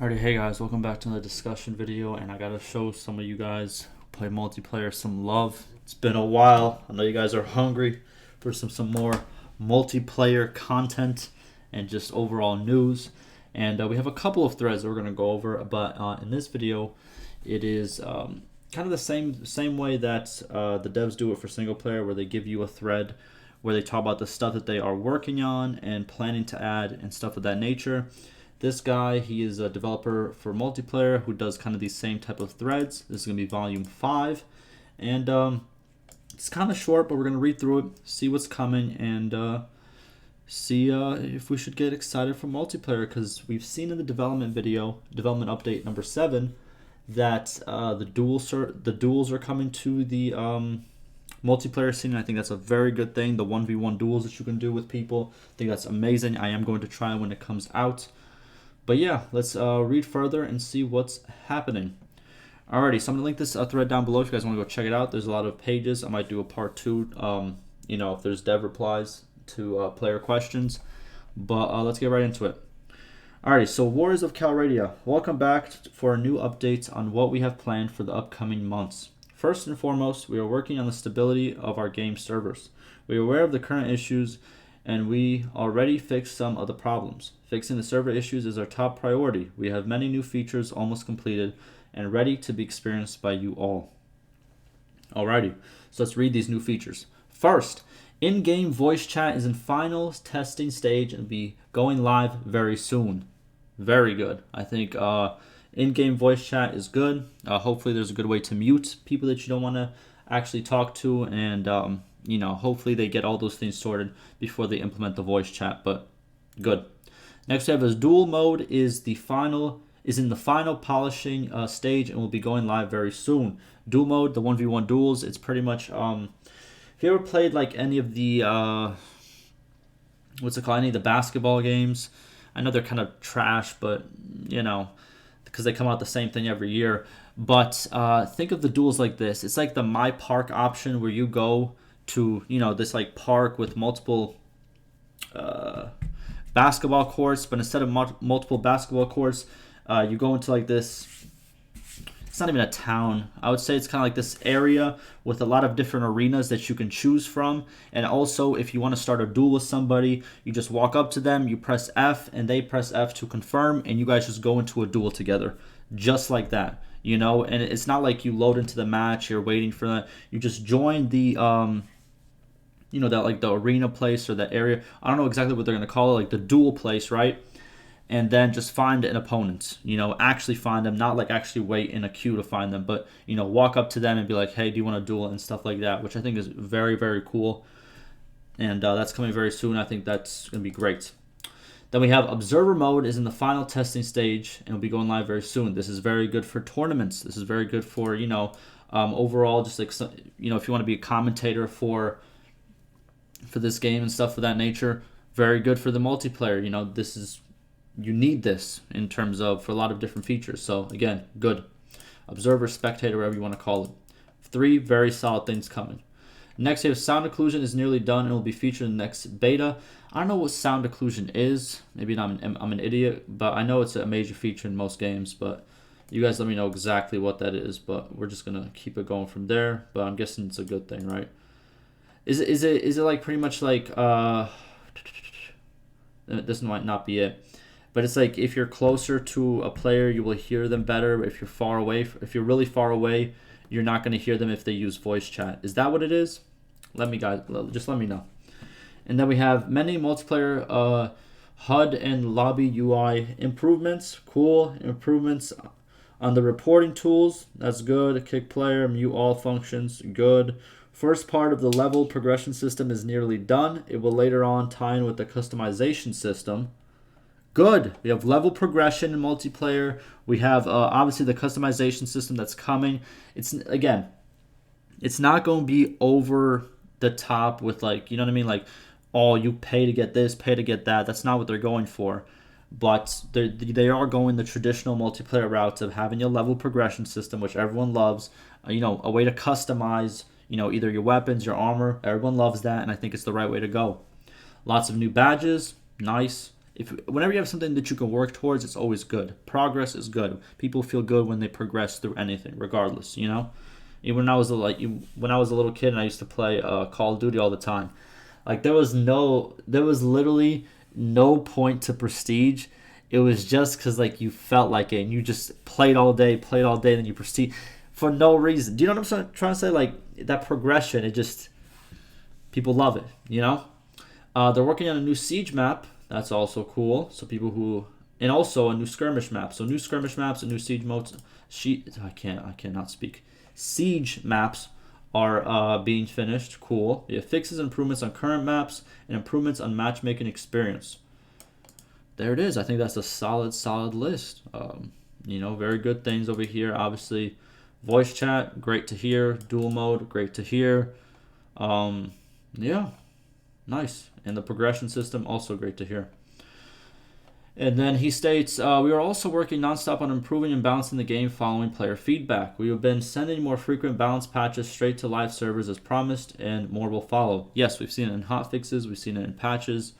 Alrighty, hey guys, welcome back to another discussion video, and I gotta show some of you guys who play multiplayer some love. It's been a while. I know you guys are hungry for some more multiplayer content and just overall news. And we have a couple of threads that we're gonna go over, but in this video, it is kind of the same way that the devs do it for single player, where they give you a thread where they talk about the stuff that they are working on and planning to add and stuff of that nature. This guy, he is a developer for multiplayer who does kind of these same type of threads. This is going to be volume 5. And it's kind of short, but we're going to read through it, see what's coming, and see if we should get excited for multiplayer. Because we've seen in the development video, development update number 7, that the duels are coming to the multiplayer scene. I think that's a very good thing. The 1v1 duels that you can do with people, I think that's amazing. I am going to try when it comes out. But yeah, let's read further and see what's happening. Alrighty, so I'm gonna link this thread down below if you guys want to go check it out. There's a lot of pages. I might do a part 2. If there's dev replies to player questions. But let's get right into it. Alrighty, so Warriors of Calradia, welcome back for a new update on what we have planned for the upcoming months. First and foremost, we are working on the stability of our game servers. We are aware of the current issues, and we already fixed some of the problems. Fixing the server issues is our top priority. We have many new features almost completed and ready to be experienced by you all. Alrighty, so let's read these new features. First, in-game voice chat is in final testing stage and will be going live very soon. Very good. I think in-game voice chat is good. Hopefully there's a good way to mute people that you don't want to actually talk to, and hopefully they get all those things sorted before they implement the voice chat, but good. Next we have is duel mode is in the final polishing stage and will be going live very soon. Duel mode, the 1v1 duels, it's pretty much if you ever played like any of the any of the basketball games, I know they're kind of trash, but because they come out the same thing every year. But think of the duels like this. It's like the My Park option where you go to this like park with multiple basketball courts, but instead of multiple basketball courts, you go into like this. It's not even a town. I would say it's kind of like this area with a lot of different arenas that you can choose from. And also, if you want to start a duel with somebody, you just walk up to them, you press F, and they press F to confirm, and you guys just go into a duel together, just like that. And it's not like you load into the match, you're waiting for that. You just join the that like the arena place or that area. I don't know exactly what they're going to call it, like the duel place, right? And then just find an opponent, actually find them, not like actually wait in a queue to find them, but, walk up to them and be like, hey, do you want to duel and stuff like that, which I think is very, very cool. And that's coming very soon. I think that's going to be great. Then we have observer mode is in the final testing stage and will be going live very soon. This is very good for tournaments. This is very good for, overall, just like, if you want to be a commentator for this game and stuff of that nature, very good for the multiplayer. You need this in terms of for a lot of different features. So again, good. Observer, spectator, whatever you want to call it. 3 very solid things coming. Next, we have sound occlusion is nearly done and will be featured in the next beta. I don't know what sound occlusion is. Maybe I'm an idiot, but I know it's a major feature in most games. But you guys let me know exactly what that is. But we're just gonna keep it going from there. But I'm guessing it's a good thing, right? Is it like pretty much like this might not be it. But it's like if you're closer to a player, you will hear them better. If you're far away, if you're really far away, you're not going to hear them if they use voice chat. Is that what it is? Just let me know. And then we have many multiplayer HUD and lobby UI improvements. Cool improvements on the reporting tools. That's good. Kick player, mute all functions. Good. First part of the level progression system is nearly done. It will later on tie in with the customization system. Good. We have level progression in multiplayer. We have obviously the customization system that's coming. It's not going to be over the top with like, you know what I mean? Like, oh, you pay to get this, pay to get that. That's not what they're going for. But they are going the traditional multiplayer routes of having a level progression system, which everyone loves. A way to customize, either your weapons, your armor. Everyone loves that, and I think it's the right way to go. Lots of new badges. Nice. Whenever you have something that you can work towards, it's always good. Progress is good. People feel good when they progress through anything, regardless. You know, even when I was when I was a little kid and I used to play Call of Duty all the time, like there was literally no point to prestige. It was just because like you felt like it and you just played all day, then you prestige for no reason. Do you know what I'm trying to say? Like that progression, it just people love it. You know, they're working on a new siege map. That's also cool. So people who and also a new skirmish map. So new skirmish maps and new siege modes. I cannot speak. Siege maps are being finished. Cool. We have fixes and improvements on current maps and improvements on matchmaking experience. There it is. I think that's a solid list. You know, very good things over here. Obviously, voice chat, great to hear. Dual mode, great to hear. Yeah, nice. And the progression system, also great to hear. And then he states, we are also working nonstop on improving and balancing the game following player feedback. We have been sending more frequent balance patches straight to live servers as promised, and more will follow. Yes, we've seen it in hotfixes, we've seen it in patches.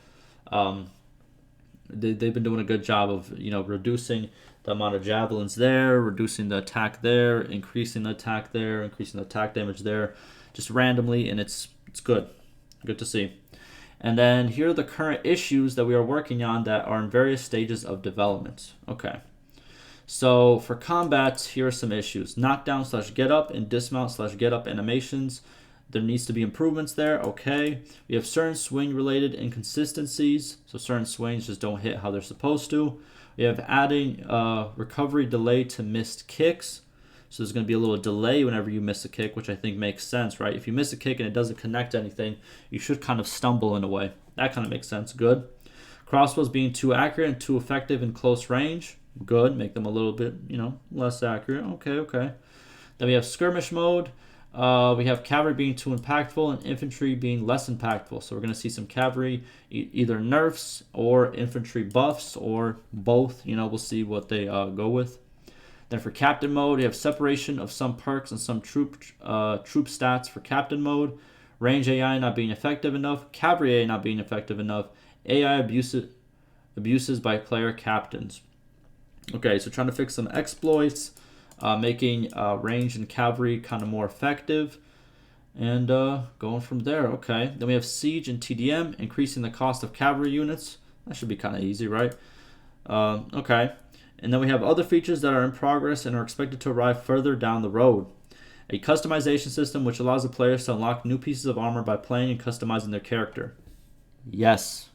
They've been doing a good job of, you know, reducing the amount of javelins there, reducing the attack there, increasing the attack there, increasing the attack damage there, just randomly, and it's good. Good to see. And then here are the current issues that we are working on that are in various stages of development. Okay. So for combat, here are some issues. Knockdown / get up and dismount / get up animations. There needs to be improvements there. Okay. We have certain swing related inconsistencies. So certain swings just don't hit how they're supposed to. We have adding recovery delay to missed kicks. So there's going to be a little delay whenever you miss a kick, which I think makes sense, right? If you miss a kick and it doesn't connect to anything, you should kind of stumble in a way. That kind of makes sense. Good. Crossbows being too accurate and too effective in close range. Good. Make them a little bit, you know, less accurate. Okay. Then we have skirmish mode. We have cavalry being too impactful and infantry being less impactful. So we're going to see some cavalry either nerfs or infantry buffs or both. You know, we'll see what they go with. Then for captain mode, you have separation of some perks and some troop stats for captain mode. Range AI not being effective enough. Cavalry AI not being effective enough. AI abuses by player captains. Okay, so trying to fix some exploits, making range and cavalry kind of more effective, and going from there. Okay, then we have siege and TDM, increasing the cost of cavalry units. That should be kind of easy, right? Okay. And then we have other features that are in progress and are expected to arrive further down the road. A customization system which allows the players to unlock new pieces of armor by playing and customizing their character. Yes,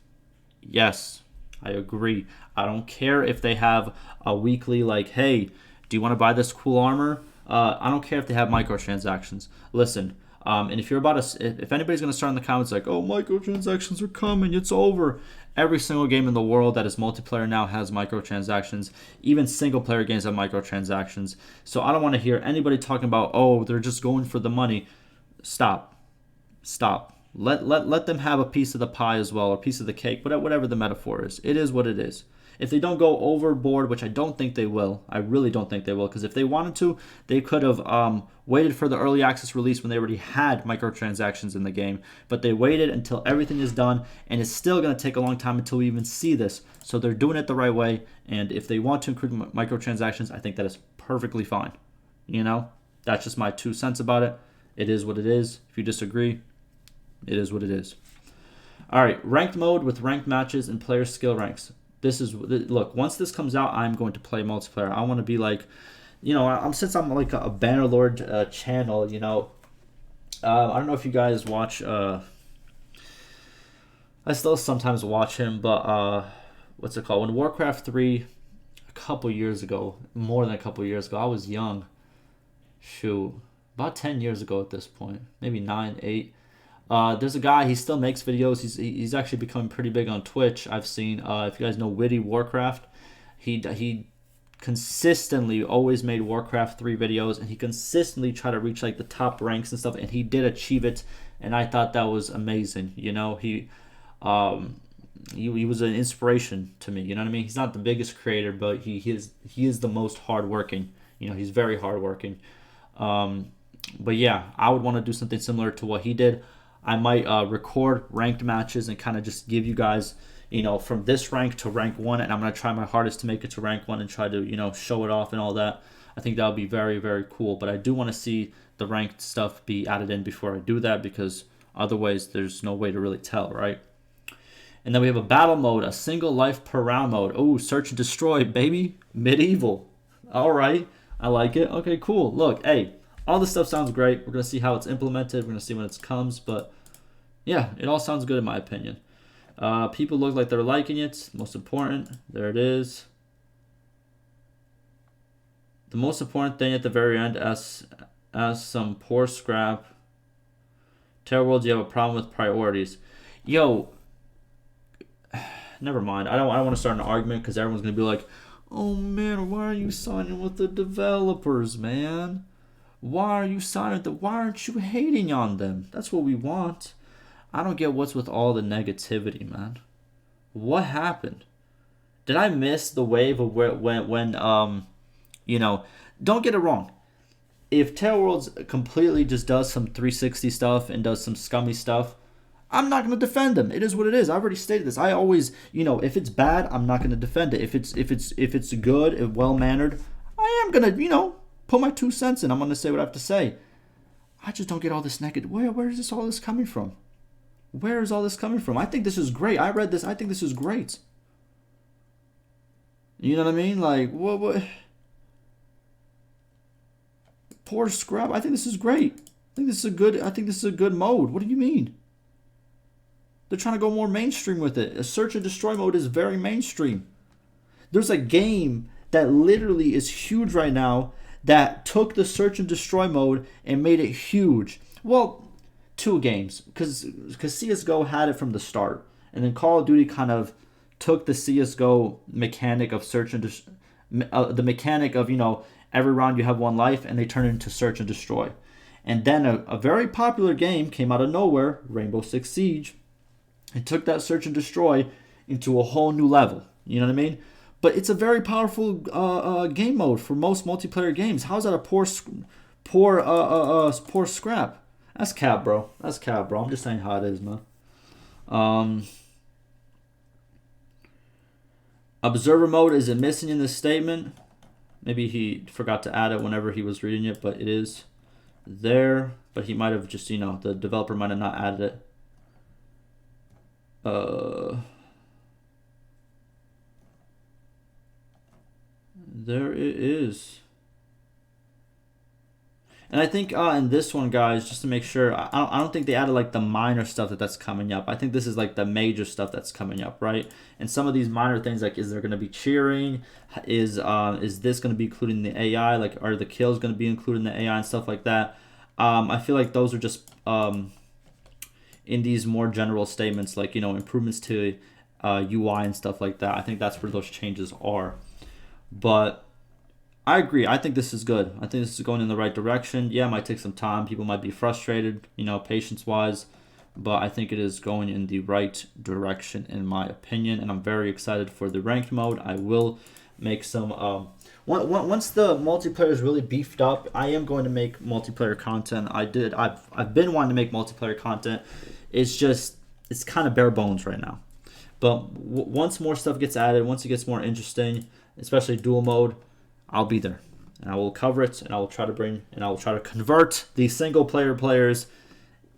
I agree. I don't care if they have a weekly like, hey, do you want to buy this cool armor? I don't care if they have microtransactions. Listen, and if anybody's going to start in the comments like, oh, microtransactions are coming, it's over. Every single game in the world that is multiplayer now has microtransactions. Even single-player games have microtransactions. So I don't want to hear anybody talking about, oh, they're just going for the money. Stop. Let them have a piece of the pie as well, or a piece of the cake, whatever the metaphor is. It is what it is. If they don't go overboard, which I don't think they will, I really don't think they will, because if they wanted to, they could have waited for the early access release when they already had microtransactions in the game, but they waited until everything is done, and it's still going to take a long time until we even see this. So they're doing it the right way, and if they want to include microtransactions, I think that is perfectly fine. You know, that's just my 2 cents about it. It is what it is. If you disagree, it is what it is. All right, ranked mode with ranked matches and player skill ranks. Look, once this comes out, I'm going to play multiplayer. I want to be like, you know, since I'm like a Bannerlord channel, you know, I don't know if you guys watch, I still sometimes watch him, but what's it called? When Warcraft 3, a couple years ago, more than a couple years ago, I was young. Shoot, about 10 years ago at this point, maybe 9, 8. There's a guy, he still makes videos. He's actually becoming pretty big on Twitch. I've seen, if you guys know Witty Warcraft, he consistently always made Warcraft 3 videos, and he consistently tried to reach like the top ranks and stuff, and he did achieve it, and I thought that was amazing. You know, he was an inspiration to me. You know what I mean? He's not the biggest creator, but he is the most hardworking. You know, he's very hardworking. But yeah, I would want to do something similar to what he did. I might record ranked matches and kind of just give you guys, you know, from this rank to rank 1, and I'm going to try my hardest to make it to rank 1 and try to, you know, show it off and all that. I think that would be very, very cool. But I do want to see the ranked stuff be added in before I do that, because otherwise there's no way to really tell, right? And then we have a battle mode, a single life per round mode. Oh, search and destroy, baby. Medieval. All right. I like it. Okay, cool. Look, hey, all this stuff sounds great. We're going to see how it's implemented. We're going to see when it comes. But yeah, it all sounds good in my opinion. People look like they're liking it. Most important. There it is. The most important thing at the very end, as some poor scrap. Terror World, you have a problem with priorities. Yo, never mind. I don't want to start an argument, because everyone's going to be like, oh man, why are you signing with the developers, man? Why are you signing why aren't you hating on them? That's what we want. I don't get what's with all the negativity, man. What happened? Did I miss the wave of when you know, don't get it wrong. If Terror Worlds completely just does some 360 stuff and does some scummy stuff, I'm not going to defend them. It is what it is. I already stated this. I always, you know, if it's bad, I'm not going to defend it. If it's good and well-mannered, I am going to, you know, put my 2 cents in. I'm going to say what I have to say. I just don't get all this negative. Where is all this coming from? Where is all this coming from? I think this is great. I read this. I think this is great. You know what I mean? Like, what? Poor scrap. I think this is great. I think this is a good mode. What do you mean? They're trying to go more mainstream with it. A search and destroy mode is very mainstream. There's a game that literally is huge right now that took the search and destroy mode and made it huge. Well, 2 games, because CSGO had it from the start, and then Call of Duty kind of took the CSGO mechanic of search and the mechanic of, you know, every round you have 1 life, and they turned it into search and destroy. And then a very popular game came out of nowhere, Rainbow Six Siege. It took that search and destroy into a whole new level. You know what I mean? But it's a very powerful game mode for most multiplayer games. How's that a poor scrap? That's cap, bro. That's cap, bro. I'm just saying how it is, man. Observer mode, is it missing in this statement? Maybe he forgot to add it whenever he was reading it, but it is there. But he might have just, you know, the developer might have not added it. There it is. And I think in this one, guys, just to make sure, I don't think they added like the minor stuff that's coming up. I think this is like the major stuff that's coming up, right? And some of these minor things, like, is there going to be cheering? Is this going to be including the AI? Like, are the kills going to be including the AI and stuff like that? I feel like those are just in these more general statements, like, you know, improvements to UI and stuff like that. I think that's where those changes are. But I agree. I think this is good. I think this is going in the right direction. Yeah, it might take some time. People might be frustrated, you know, patience-wise. But I think it is going in the right direction, in my opinion. And I'm very excited for the ranked mode. I will make some... once the multiplayer is really beefed up, I am going to make multiplayer content. I've been wanting to make multiplayer content. It's just, it's kind of bare bones right now. But once more stuff gets added, once it gets more interesting, especially dual mode, I'll be there, and I will cover it, and I will try to convert these single player players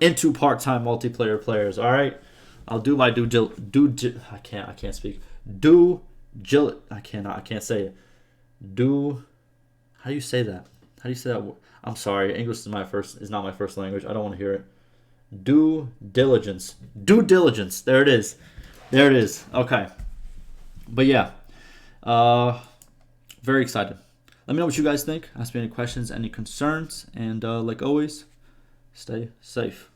into part-time multiplayer players. All right, I'll do my I can't speak. I can't say it. How do you say that? How do you say that? I'm sorry, English is not my first language. I don't want to hear it. Due diligence. There it is. Okay, but yeah. Very excited. Let me know what you guys think. Ask me any questions, any concerns, and like always, stay safe.